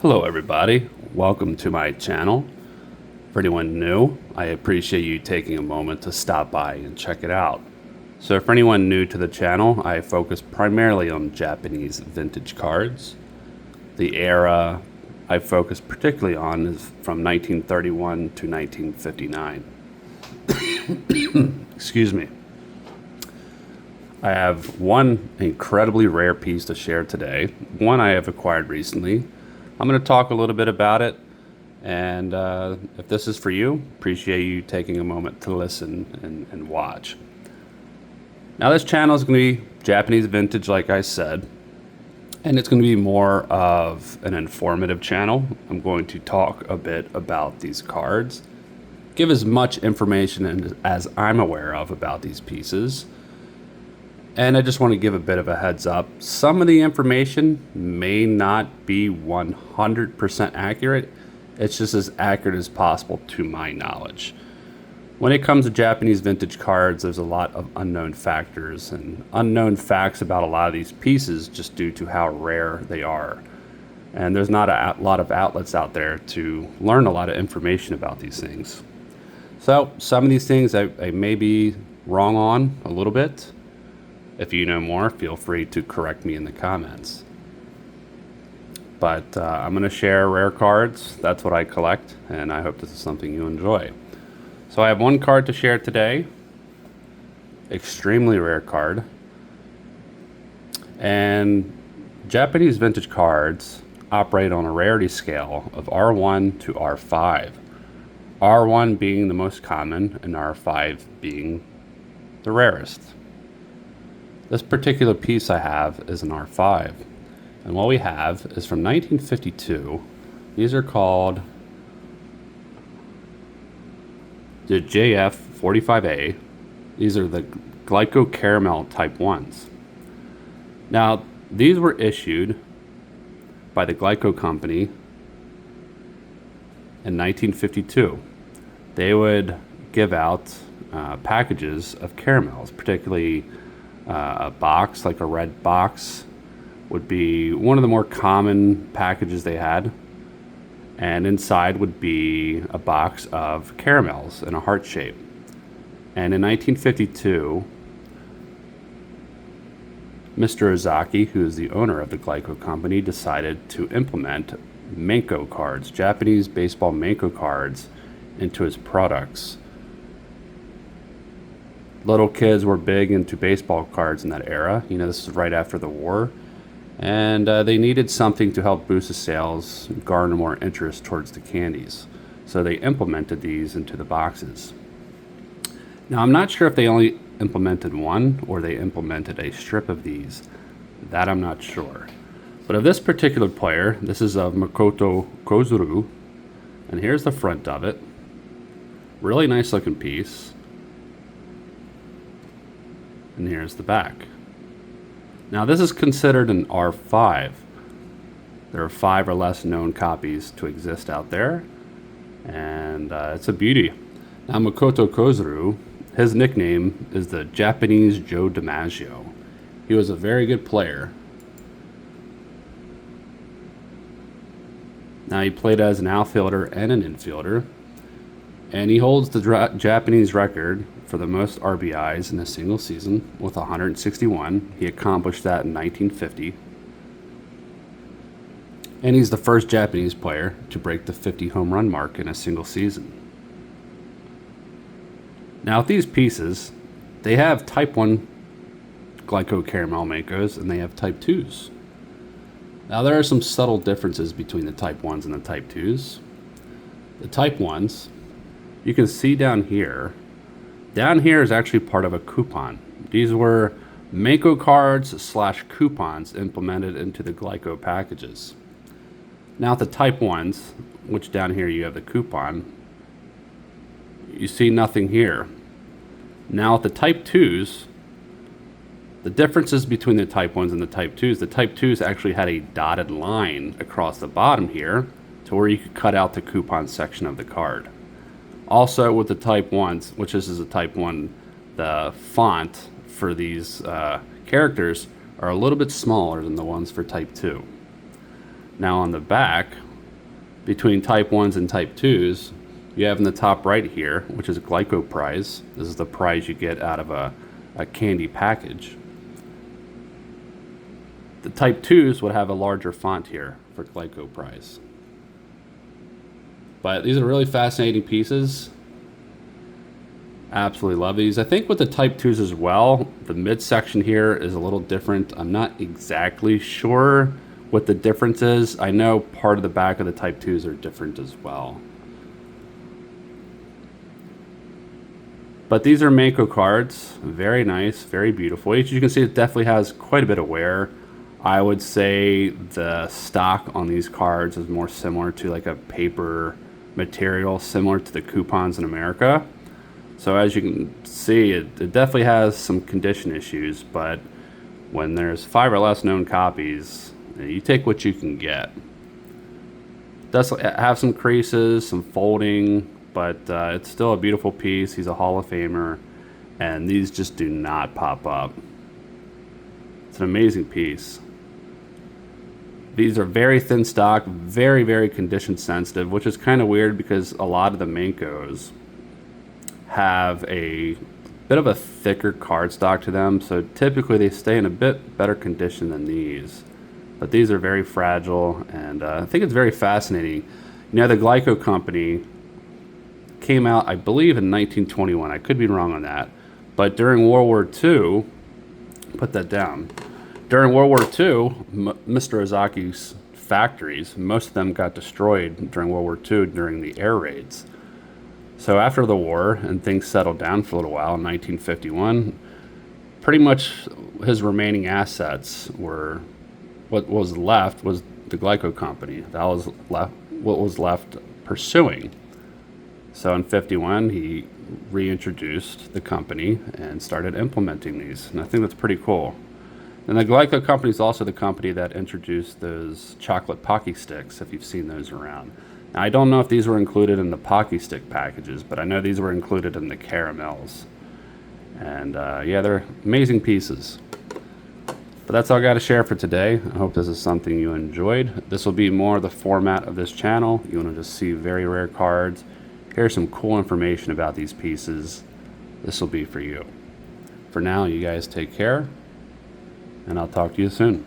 Hello everybody, welcome to my channel. For anyone new, I appreciate you taking a moment to stop by and check it out. So for anyone new to the channel, I focus primarily on Japanese vintage cards. The era I focus particularly on is from 1931 to 1959. Excuse me. I have one incredibly rare piece to share today, one I have acquired recently. I'm going to talk a little bit about it, and if this is for you, appreciate you taking a moment to listen and watch. Now this channel is going to be Japanese vintage, like I said, and it's going to be more of an informative channel. I'm going to talk a bit about these cards, give as much information as I'm aware of about these pieces. And I just want to give a bit of a heads up. Some of the information may not be 100% accurate. It's just as accurate as possible to my knowledge. When it comes to Japanese vintage cards, there's a lot of unknown factors and unknown facts about a lot of these pieces just due to how rare they are. And there's not a lot of outlets out there to learn a lot of information about these things. So some of these things I may be wrong on a little bit. If you know more, feel free to correct me in the comments. But I'm going to share rare cards. That's what I collect, and I hope this is something you enjoy. So I have one card to share today. Extremely rare card. And Japanese vintage cards operate on a rarity scale of R1 to R5. R1 being the most common, and R5 being the rarest. This particular piece I have is an R5, and what we have is from 1952. These are called the JF45A. These are the Glyco Caramel Type 1s. Now, these were issued by the Glyco Company in 1952. They would give out packages of caramels, particularly a box, like a red box, would be one of the more common packages they had. And inside would be a box of caramels in a heart shape. And in 1952, Mr. Ozaki, who is the owner of the Glyco Company, decided to implement Menko cards, Japanese baseball Menko cards, into his products. Little kids were big into baseball cards in that era. You know, this is right after the war. And they needed something to help boost the sales, garner more interest towards the candies. So they implemented these into the boxes. Now, I'm not sure if they only implemented one or they implemented a strip of these. That I'm not sure. But of this particular player, this is of Makoto Kozuru. And here's the front of it. Really nice looking piece. And here's the back. Now this is considered an R5. There are 5 or less known copies to exist out there, and it's a beauty. Now Makoto Kozuru, his nickname is the Japanese Joe DiMaggio. He was a very good player. Now he played as an outfielder and an infielder, and he holds the Japanese record for the most RBIs in a single season with 161. He accomplished that in 1950. And he's the first Japanese player to break the 50 home run mark in a single season. Now with these pieces, they have Type 1 Glyco Caramel Menkos and they have Type 2s. Now there are some subtle differences between the Type 1s and the Type 2s. The Type 1s, you can see down here is actually part of a coupon. These were Menko cards / coupons implemented into the Glyco packages. Now the Type 1s, which down here you have the coupon, you see nothing here. Now the Type 2s, the differences between the Type 1s and the Type 2s actually had a dotted line across the bottom here to where you could cut out the coupon section of the card. Also with the Type 1s, which this is a Type 1, the font for these characters are a little bit smaller than the ones for Type 2. Now on the back, between type 1s and type 2s, you have in the top right here, which is a Glyco prize. This is the prize you get out of a candy package. The type 2s would have a larger font here for Glyco prize. But these are really fascinating pieces. Absolutely love these. I think with the type 2s as well, the midsection here is a little different. I'm not exactly sure what the difference is. I know part of the back of the type 2s are different as well. But these are Menko cards. Very nice, very beautiful. As you can see, it definitely has quite a bit of wear. I would say the stock on these cards is more similar to like a paper material, similar to the coupons in America. So as you can see, it definitely has some condition issues, but when there's 5 or less known copies, you take what you can get. It does have some creases, some folding, but it's still a beautiful piece. He's a Hall of Famer, and these just do not pop up. It's an amazing piece. These are very thin stock, very, very condition sensitive, which is kind of weird because a lot of the Menkos have a bit of a thicker cardstock to them, so typically they stay in a bit better condition than these. But these are very fragile, and I think it's very fascinating. You know, the Glyco company came out, I believe, in 1921. I could be wrong on that. But during World War II, put that down. During World War II, Mr. Ozaki's factories, most of them got destroyed during World War II during the air raids. So after the war and things settled down for a little while in 1951, pretty much his remaining assets were, what was left was the Glyco company. That was left, what was left pursuing. So in 51, he reintroduced the company and started implementing these. And I think that's pretty cool. And the Glyco company is also the company that introduced those chocolate Pocky sticks, if you've seen those around. Now, I don't know if these were included in the Pocky stick packages, but I know these were included in the caramels. And yeah, they're amazing pieces. But that's all I got to share for today. I hope this is something you enjoyed. This will be more the format of this channel. You want to just see very rare cards. Here's some cool information about these pieces. This will be for you. For now, you guys take care, and I'll talk to you soon.